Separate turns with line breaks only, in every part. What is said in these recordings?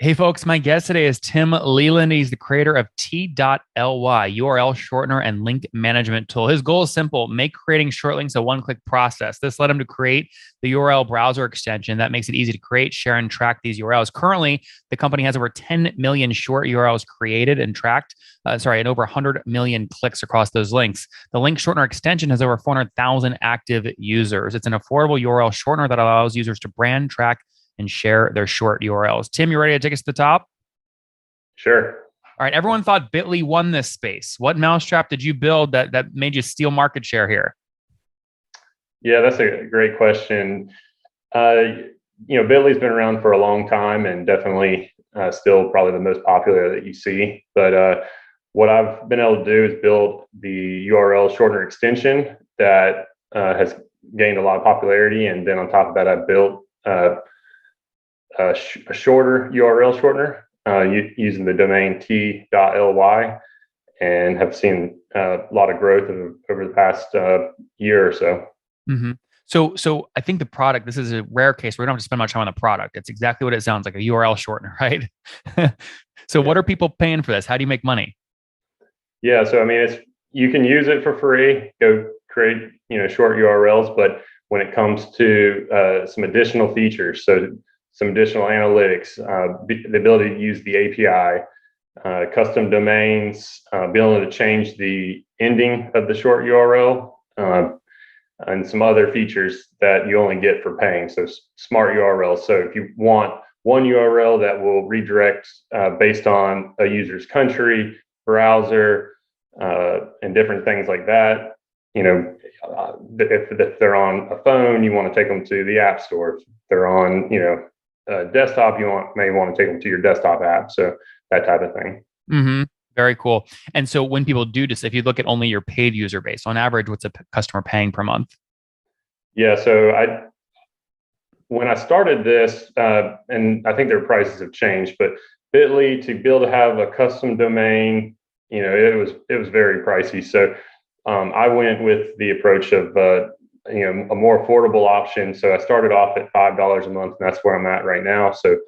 Hey folks, my guest today is Tim Leland. He's the creator of T.ly, URL shortener and link management tool. His goal is simple: make creating short links a one-click process. This led him to create the URL browser extension that makes it easy to create, share, and track these URLs. Currently, the company has over 10 million short URLs created and tracked, and over 100 million clicks across those links. The link shortener extension has over 400,000 active users. It's an affordable URL shortener that allows users to brand, track, and share their short URLs. Tim, you ready to take us to the top?
Sure.
All right. Everyone thought Bitly won this space. What mousetrap did you build that made you steal market share here?
Yeah, that's a great question. Bitly's been around for a long time and definitely still probably the most popular that you see. But what I've been able to do is build the URL shortener extension that has gained a lot of popularity. And then on top of that, I built a shorter URL shortener using the domain T.ly, and have seen a lot of growth over the past year or so.
Mm-hmm. So I think the product, this is a rare case where we don't have to spend much time on the product. It's exactly what it sounds like, a URL shortener, right? So what are people paying for this? How do you make money?
Yeah, so I mean, you can use it for free, go create short URLs, but when it comes to some additional features, so some additional analytics, the ability to use the API, custom domains, being able to change the ending of the short URL, and some other features that you only get for paying. So smart URLs. So if you want one URL that will redirect based on a user's country, browser, and different things like that. If they're on a phone, you want to take them to the app store. If they're on, desktop, may want to take them to your desktop app. So that type of thing.
Mm-hmm. Very cool. And so when people do this, if you look at only your paid user base, on average, what's a customer paying per month?
Yeah. So when I started this, and I think their prices have changed, but Bitly, to be able to have a custom domain, it was very pricey. So I went with the approach of a more affordable option. So I started off at $5 a month, and that's where I'm at right now. So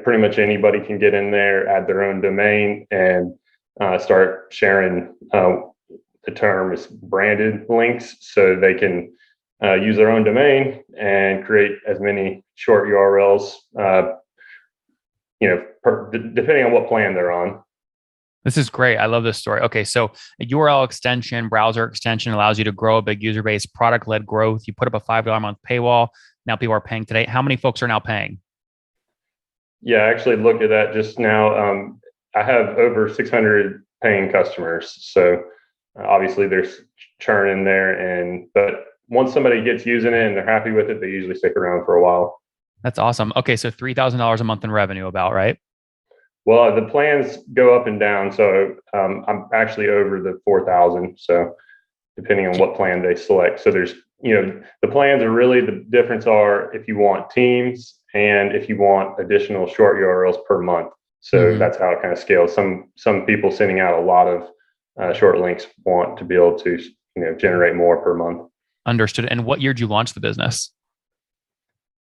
pretty much anybody can get in there, add their own domain, and start sharing the term is branded links, so they can use their own domain and create as many short URLs, depending on what plan they're on.
This is great. I love this story. Okay, so a URL extension, browser extension allows you to grow a big user base, product-led growth. You put up a $5 a month paywall. Now people are paying today. How many folks are now paying?
Yeah, I actually looked at that just now. I have over 600 paying customers. So obviously there's churn in there, but once somebody gets using it and they're happy with it, they usually stick around for a while.
That's awesome. Okay, so $3,000 a month in revenue about, right?
Well, the plans go up and down. So I'm actually over the 4,000. So depending on what plan they select. So there's, the plans are really, the difference are if you want teams and if you want additional short URLs per month. So that's how it kind of scales. Some people sending out a lot of short links want to be able to, generate more per month.
Understood. And what year did you launch the business?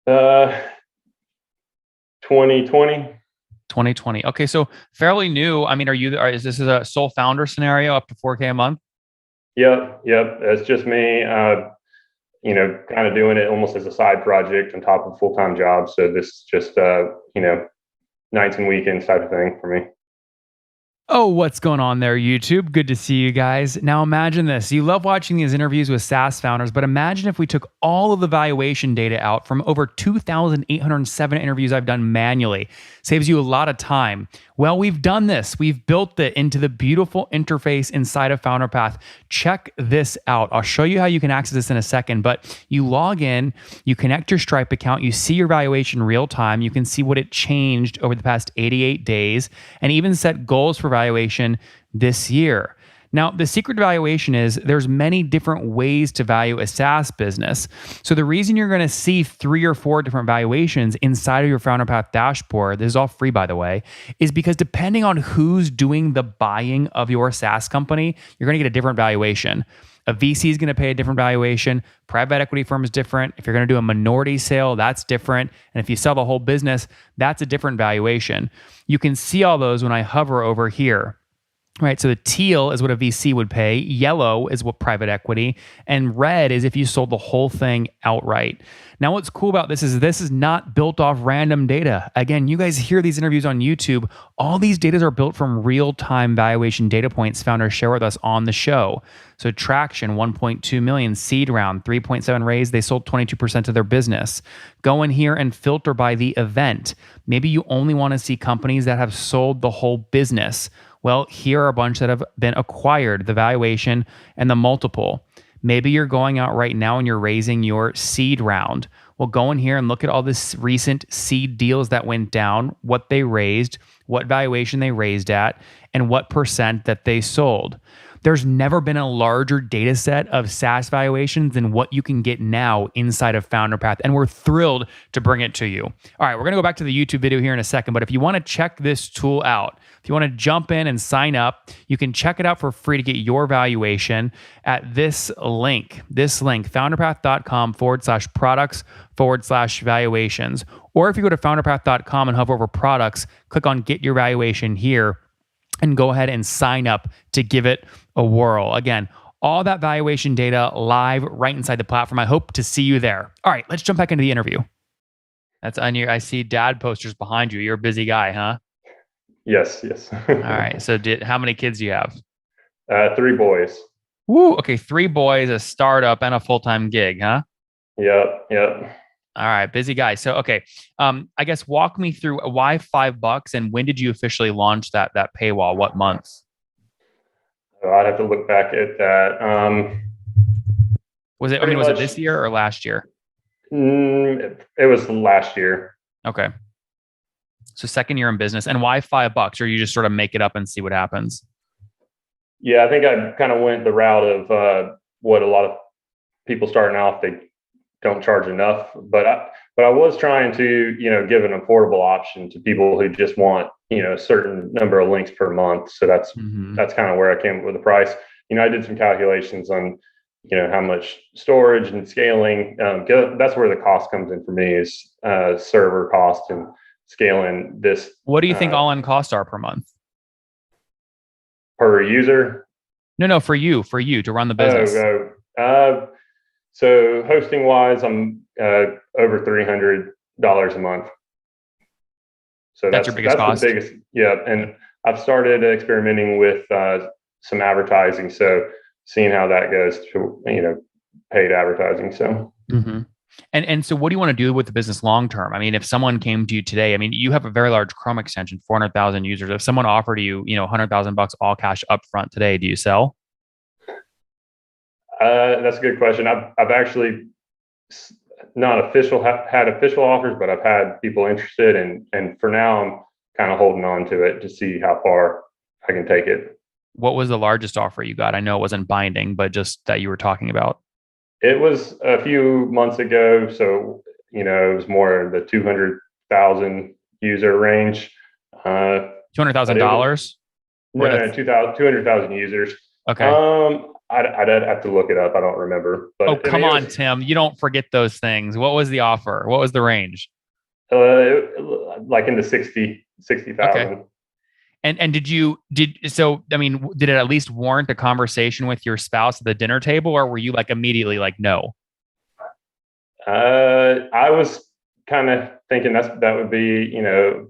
2020.
2020. Okay, so fairly new. I mean, is this a sole founder scenario up to 4K a month?
Yep. It's just me, kind of doing it almost as a side project on top of a full-time job. So this is just, nights and weekends type of thing for me.
Oh, what's going on there, YouTube? Good to see you guys. Now imagine this. You love watching these interviews with SaaS founders, but imagine if we took all of the valuation data out from over 2,807 interviews I've done manually. Saves you a lot of time. Well, we've done this. We've built it into the beautiful interface inside of FounderPath. Check this out. I'll show you how you can access this in a second, but you log in, you connect your Stripe account, you see your valuation real time. You can see what it changed over the past 88 days and even set goals for valuation this year. Now, the secret to valuation is there's many different ways to value a SaaS business. So the reason you're going to see 3 or 4 different valuations inside of your Founder Path dashboard, this is all free by the way, is because depending on who's doing the buying of your SaaS company, you're going to get a different valuation. A VC is going to pay a different valuation. Private equity firm is different. If you're going to do a minority sale, that's different. And if you sell the whole business, that's a different valuation. You can see all those when I hover over here. Right, so the teal is what a VC would pay, yellow is what private equity, and red is if you sold the whole thing outright. Now, what's cool about this is not built off random data. Again, you guys hear these interviews on YouTube. All these data are built from real-time valuation data points founders share with us on the show. So traction, 1.2 million, seed round, 3.7 raised, they sold 22% of their business. Go in here and filter by the event. Maybe you only want to see companies that have sold the whole business. Well, here are a bunch that have been acquired, the valuation and the multiple. Maybe you're going out right now and you're raising your seed round. Well, go in here and look at all this recent seed deals that went down, what they raised, what valuation they raised at, and what percent that they sold. There's never been a larger data set of SaaS valuations than what you can get now inside of Founder Path, and we're thrilled to bring it to you. All right, we're going to go back to the YouTube video here in a second, but if you want to check this tool out, if you want to jump in and sign up, you can check it out for free to get your valuation at this link, founderpath.com/products/valuations. Or if you go to founderpath.com and hover over products, click on get your valuation here and go ahead and sign up to give it a whirl. Again, all that valuation data live right inside the platform. I hope to see you there. All right, let's jump back into the interview. That's on your, I see dad posters behind you. You're a busy guy, huh?
Yes.
All right. So how many kids do you have?
3 boys.
Woo. Okay. 3 boys, a startup, and a full-time gig, huh?
Yep.
All right. Busy guy. So, okay. I guess walk me through why $5 and when did you officially launch that paywall? What month?
So I'd have to look back at that.
Was it this year or last year?
It was last year.
Okay. So second year in business. And why $5? Or you just sort of make it up and see what happens?
Yeah, I think I kind of went the route of what a lot of people starting off, they don't charge enough. But I was trying to, give an affordable option to people who just want, a certain number of links per month. So that's kind of where I came up with the price. I did some calculations on, how much storage and scaling. That's where the cost comes in for me is server cost and scaling this.
What do you think all-in costs are per month?
Per user?
No, for you to run the business.
So hosting wise, I'm over $300 a month. So
that's your biggest cost?
The biggest, yeah. And I've started experimenting with some advertising. So seeing how that goes to, paid advertising. So.
And so what do you want to do with the business long term? I mean, if someone came to you today, I mean, you have a very large Chrome extension, 400,000 users. If someone offered you, $100,000 all cash upfront today, do you sell?
That's a good question. I've actually not had official offers, but I've had people interested, and for now I'm kind of holding on to it to see how far I can take it.
What was the largest offer you got? I know it wasn't binding, but just that you were talking about.
It was a few months ago, so it was more in the 200,000 user range.
$200,000?
No, 200,000 users.
Okay.
I'd have to look it up. I don't remember. But
come on, Tim. You don't forget those things. What was the offer? What was the range?
Like in the 60,000.
Okay. And did it at least warrant a conversation with your spouse at the dinner table, or were you like immediately like, no?
I was kind of thinking that would be, a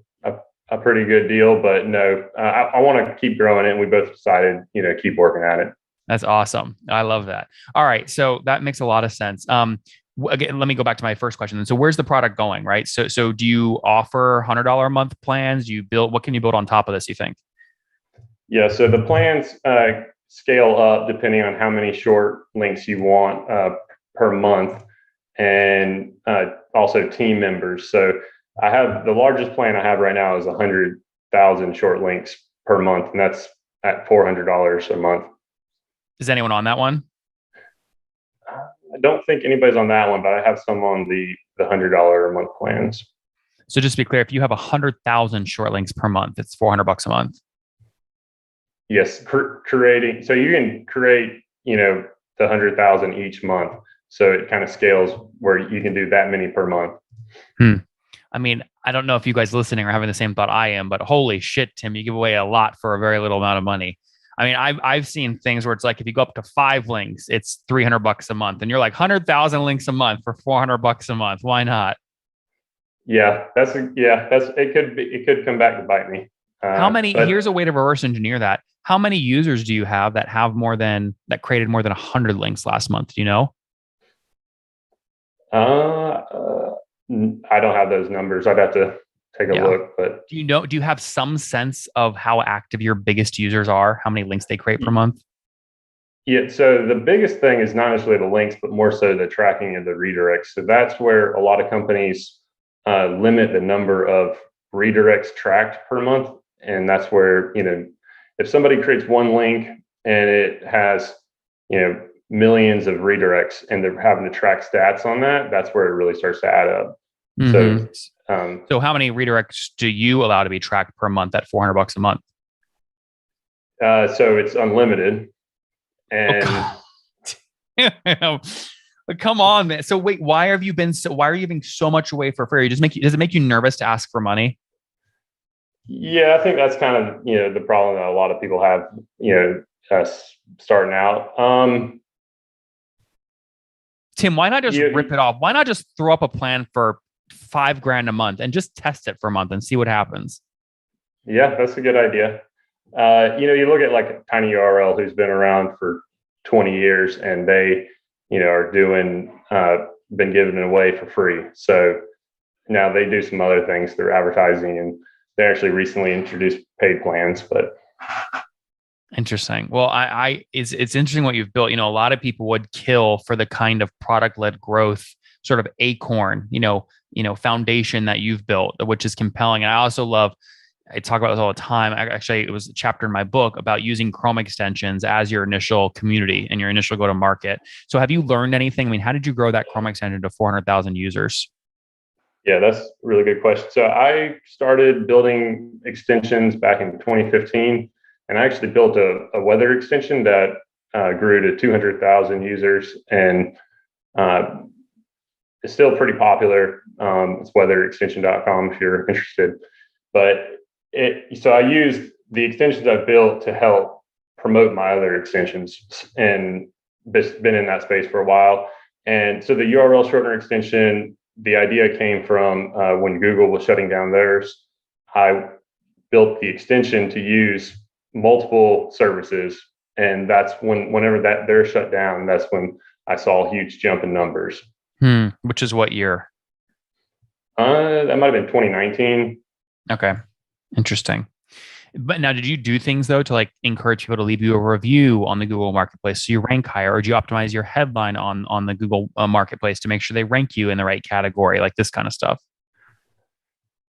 pretty good deal, but no, I want to keep growing it. And we both decided, keep working at it.
That's awesome. I love that. All right. So that makes a lot of sense. Again, let me go back to my first question. So where's the product going, right? So do you offer $100 a month plans? What can you build on top of this, you think?
Yeah. So the plans scale up depending on how many short links you want per month, and also team members. So I have the largest plan I have right now is 100,000 short links per month, and that's at $400 a month.
Is anyone on that one?
I don't think anybody's on that one, but I have some on the $100 a month plans.
So just to be clear, if you have 100,000 short links per month, it's $400 a month.
Yes, creating. So you can create, the 100,000 each month. So it kind of scales where you can do that many per month.
I mean, I don't know if you guys listening are having the same thought I am, but holy shit, Tim, you give away a lot for a very little amount of money. I mean, I've seen things where it's like if you go up to 5 links, it's $300 a month, and you're like 100,000 links a month for $400 a month. Why not?
Yeah, that's it could come back to bite me.
How many?
But
Here's a way to reverse engineer that. How many users do you have that have that created more than 100 links last month? Do you know?
I don't have those numbers. I'd have to take a look. But
do you know? Do you have some sense of how active your biggest users are? How many links they create per month?
Yeah. So the biggest thing is not necessarily the links, but more so the tracking of the redirects. So that's where a lot of companies limit the number of redirects tracked per month, and that's where if somebody creates one link and it has millions of redirects and they're having to track stats on that, that's where it really starts to add up.
Mm-hmm. So how many redirects do you allow to be tracked per month at $400 a month?
So it's unlimited. And
come on, man. So wait, why are you giving so much away for free? Does it make you nervous to ask for money?
Yeah, I think that's kind of the problem that a lot of people have, starting out.
Tim, why not just rip it off? Why not just throw up a plan for $5,000 a month and just test it for a month and see what happens?
Yeah, that's a good idea. You look at like TinyURL, who's been around for 20 years, and they, are doing, been giving it away for free. So now they do some other things through advertising, and they actually recently introduced paid plans. But
interesting. Well, it's interesting what you've built. A lot of people would kill for the kind of product-led growth sort of acorn, foundation that you've built, which is compelling. And I also love, I talk about this all the time. Actually, it was a chapter in my book about using Chrome extensions as your initial community and your initial go-to-market. So have you learned anything? I mean, how did you grow that Chrome extension to 400,000 users?
Yeah, that's a really good question. So I started building extensions back in 2015, and I actually built a weather extension that grew to 200,000 users, and it's still pretty popular. It's weatherextension.com if you're interested. But so I used the extensions I built to help promote my other extensions, and been in that space for a while. And so the URL shortener extension, the idea came from when Google was shutting down theirs. I built the extension to use multiple services, and that's whenever they're shut down, that's when I saw a huge jump in numbers.
Which is what year?
That might have been 2019.
Okay, interesting. But now, did you do things though to like encourage people to leave you a review on the Google Marketplace so you rank higher, or do you optimize your headline on the Google Marketplace to make sure they rank you in the right category, like this kind of stuff?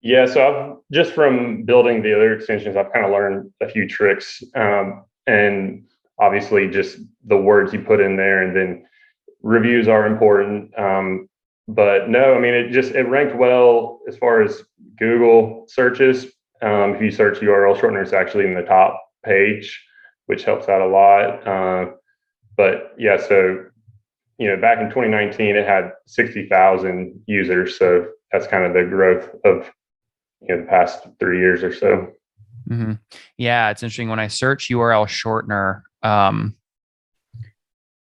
Yeah, so I've just from building the other extensions, I've kind of learned a few tricks, and obviously just the words you put in there, and then reviews are important. But no, I mean, it ranked well as far as Google searches. If you search URL shortener, it's actually in the top page, which helps out a lot. But yeah, so back in 2019, it had 60,000 users. So that's kind of the growth of the past 3 years or so.
Mm-hmm. Yeah, it's interesting when I search URL shortener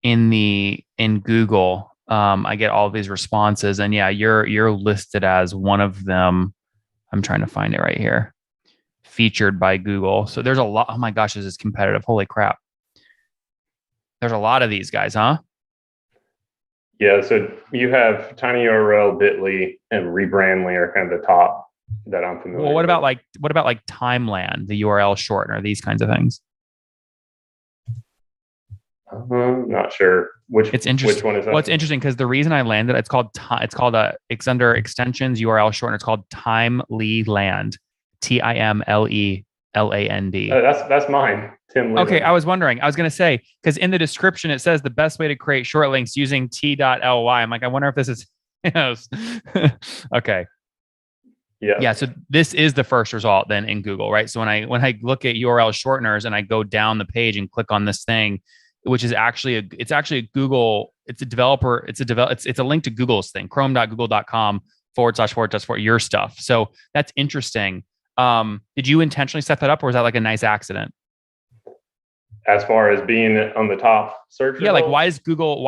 in Google, I get all these responses, and yeah, you're listed as one of them. I'm trying to find it right here. Featured by Google. So there's a lot. Oh my gosh, this is competitive. Holy crap. There's a lot of these guys, huh?
Yeah. So you have TinyURL, Bitly, and Rebrandly are kind of the top that I'm familiar with.
Well, what about like Timeland, the URL shortener, these kinds of things?
Not sure which one is that.
Well, it's interesting because the reason I landed, it's under extensions URL shortener. It's called Timely Land, Timele Land.
That's mine, Tim Leland.
Okay, I was wondering. I was going to say, because in the description it says the best way to create short links using t.ly. I'm like, I wonder if this is. Okay. Yeah. So this is the first result then in Google, right? So when I look at URL shorteners and I go down the page and click on this thing, which is actually a Google. It's a developer. It's a link to Google's thing. Chrome.google.com// your stuff. So that's interesting. Did you intentionally set that up, or was that like a nice accident?
As far as being on the top search results?
Yeah, like why is Google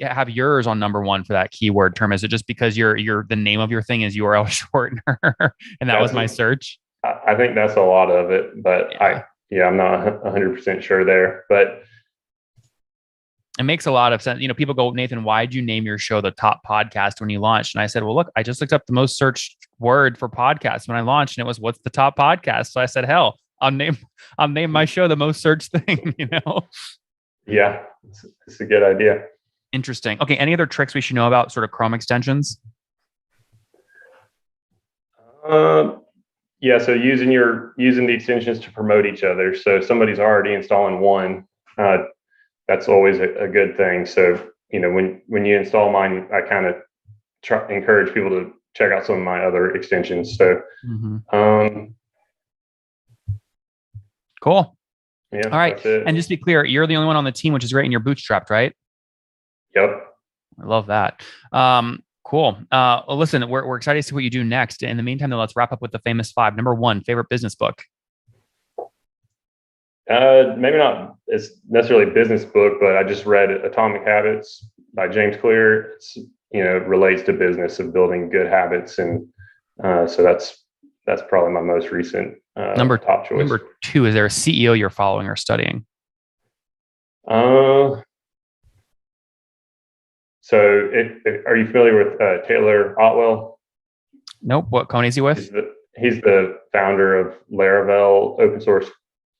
have yours on number one for that keyword term? Is it just because the name of your thing is URL shortener and that was my search?
I think that's a lot of it, but yeah. I'm not 100% sure there, but
it makes a lot of sense. People go, Nathan, why'd you name your show the top podcast when you launched? And I said, well, look, I just looked up the most searched word for podcast when I launched, and it was, what's the top podcast? So I said, hell, I'll name my show the most searched thing,
Yeah, it's a good idea.
Interesting. Okay. Any other tricks we should know about sort of Chrome extensions?
Yeah. So using the extensions to promote each other. So if somebody's already installing one, that's always a good thing. So, when you install mine, I kind of encourage people to check out some of my other extensions. So,
cool.
Yeah.
All right. And just to be clear, you're the only one on the team, which is great. And you're bootstrapped, right?
Yep.
I love that. Cool. Well, listen, we're excited to see what you do next. In the meantime, though, let's wrap up with the famous 5. Number 1, favorite business book.
Maybe not it's necessarily a business book, but I just read Atomic Habits by James Clear. It's, relates to business of building good habits. And so that's probably my most recent top choice.
Number 2, is there a CEO you're following or studying?
So are you familiar with Taylor Otwell?
Nope. What company is he with?
He's the founder of Laravel open source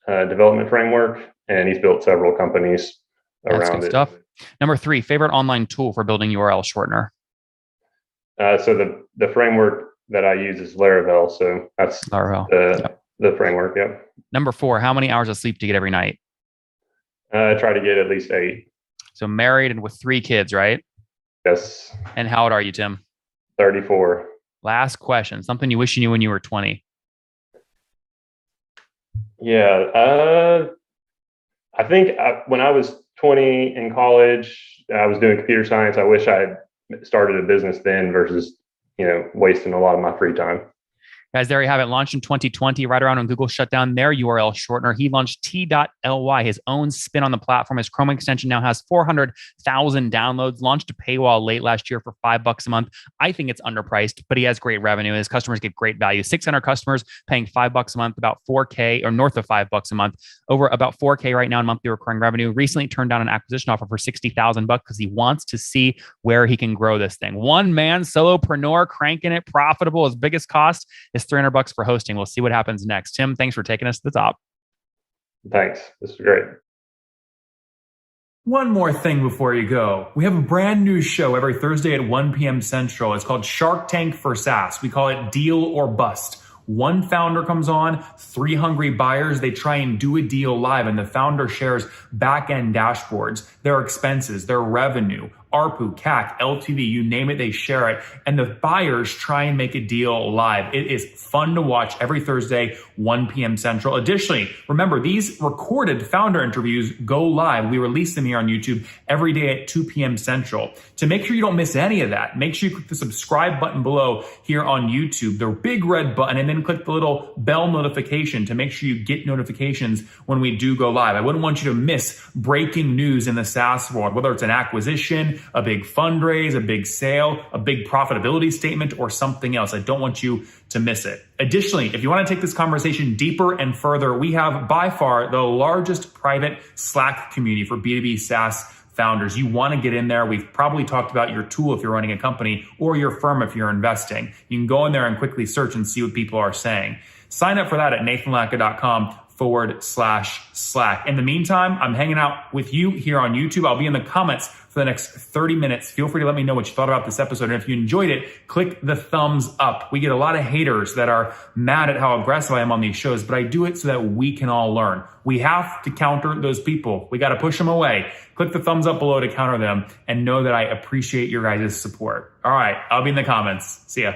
development framework, and he's built several companies around it.
Stuff. Number 3, favorite online tool for building URL shortener.
So the framework that I use is Laravel. So that's Laravel. The framework. Yep.
Number 4, how many hours of sleep do you get every night?
I try to get at least 8.
So married and with 3 kids, right?
Yes.
And how old are you, Tim?
34.
Last question. Something you wish you knew when you were 20.
Yeah. I think when I was 20 in college, I was doing computer science. I wish I had started a business then versus, wasting a lot of my free time.
Guys, there you have it. Launched in 2020, right around when Google shut down their URL shortener. He launched t.ly, his own spin on the platform. His Chrome extension now has 400,000 downloads. Launched a paywall late last year for $5 a month. I think it's underpriced, but he has great revenue. His customers get great value. 600 customers paying $5 a month, about 4K or north of $5 a month, over about 4K right now in monthly recurring revenue. Recently turned down an acquisition offer for $60,000 because he wants to see where he can grow this thing. One man solopreneur cranking it profitable. His biggest cost is $300 for hosting. We'll see what happens next. Tim, thanks for taking us to the top.
Thanks. This is great.
One more thing before you go. We have a brand new show every Thursday at 1 p.m. Central. It's called Shark Tank for SaaS. We call it Deal or Bust. One founder comes on, 3 hungry buyers, they try and do a deal live, and the founder shares back-end dashboards, their expenses, their revenue, ARPU, CAC, LTV, you name it, they share it. And the buyers try and make a deal live. It is fun to watch every Thursday, 1 p.m. Central. Additionally, remember, these recorded founder interviews go live. We release them here on YouTube every day at 2 p.m. Central. To make sure you don't miss any of that, make sure you click the subscribe button below here on YouTube, the big red button, and then click the little bell notification to make sure you get notifications when we do go live. I wouldn't want you to miss breaking news in the SaaS world, whether it's an acquisition, a big fundraise, a big sale, a big profitability statement, or something else. I don't want you to miss it. Additionally, if you want to take this conversation deeper and further, we have by far the largest private Slack community for B2B SaaS founders. You want to get in there. We've probably talked about your tool if you're running a company or your firm if you're investing. You can go in there and quickly search and see what people are saying. Sign up for that at nathanlatka.com /Slack. In the meantime, I'm hanging out with you here on YouTube. I'll be in the comments for the next 30 minutes. Feel free to let me know what you thought about this episode. And if you enjoyed it, click the thumbs up. We get a lot of haters that are mad at how aggressive I am on these shows, but I do it so that we can all learn. We have to counter those people. We got to push them away. Click the thumbs up below to counter them and know that I appreciate your guys' support. All right, I'll be in the comments. See ya.